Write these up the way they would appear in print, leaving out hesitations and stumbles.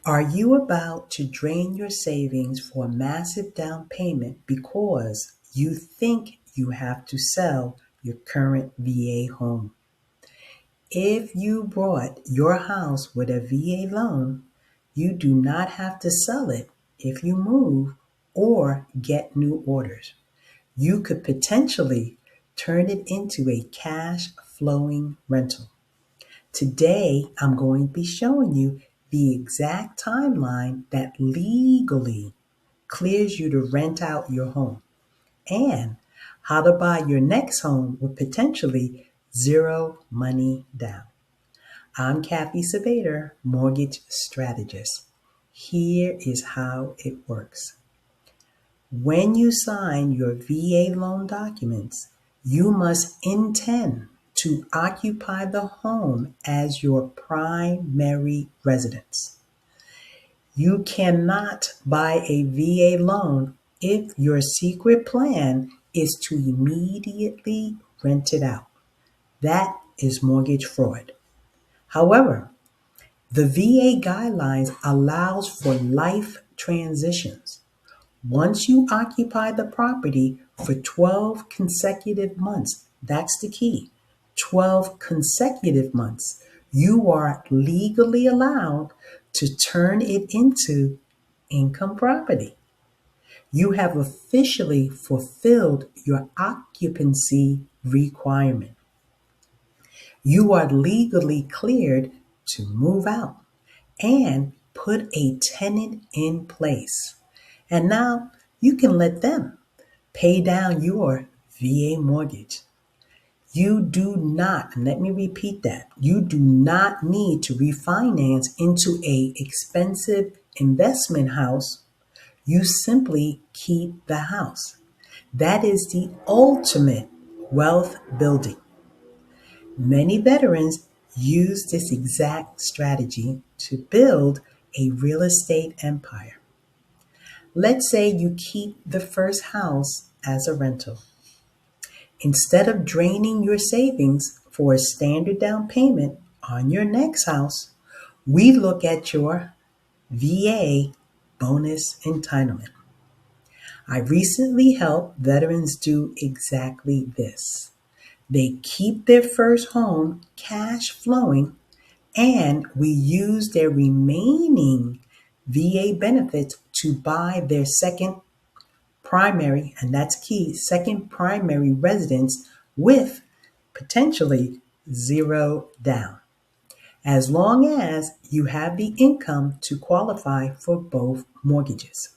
Are you about to drain your savings for a massive down payment because you think you have to sell your current VA home? If you bought your house with a VA loan, you do not have to sell it if you move or get new orders. You could potentially turn it into a cash flowing rental. Today, I'm going to be showing you the exact timeline that legally clears you to rent out your home and how to buy your next home with potentially zero money down. I'm Cathy Sabater, mortgage strategist. Here is how it works. When you sign your VA loan documents, you must intend to occupy the home as your primary residence. You cannot buy a VA loan if your secret plan is to immediately rent it out. That is mortgage fraud. However, the VA guidelines allows for life transitions. Once you occupy the property for 12 consecutive months, that's the key, 12 consecutive months, you are legally allowed to turn it into income property. You have officially fulfilled your occupancy requirement. You are legally cleared to move out and put a tenant in place. And now you can let them pay down your VA mortgage. You do not, and let me repeat that, you do not need to refinance into a expensive investment house. You simply keep the house. That is the ultimate wealth building. Many veterans use this exact strategy to build a real estate empire. Let's say you keep the first house as a rental. Instead of draining your savings for a standard down payment on your next house, we look at your VA Bonus Entitlement. I recently helped veterans do exactly this. They keep their first home cash flowing, and we use their remaining VA benefits to buy their second primary, and that's key, second primary residence with potentially zero down, as long as you have the income to qualify for both mortgages.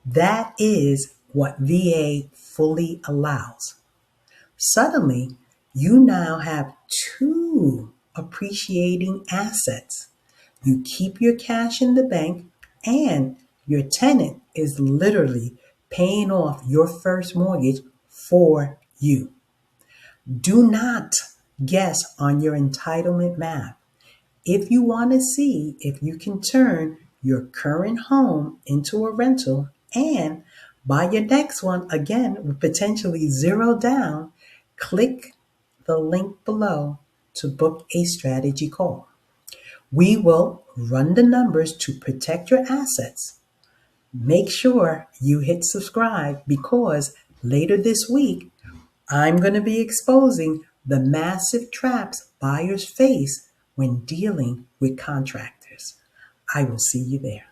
That is what VA fully allows. Suddenly, you now have two appreciating assets. You keep your cash in the bank, and your tenant is literally paying off your first mortgage for you. Do not guess on your entitlement math. If you want to see if you can turn your current home into a rental and buy your next one again with potentially zero down, click the link below to book a strategy call. We will run the numbers to protect your assets. Make sure you hit subscribe because later this week, I'm going to be exposing the massive traps buyers face when dealing with contractors. I will see you there.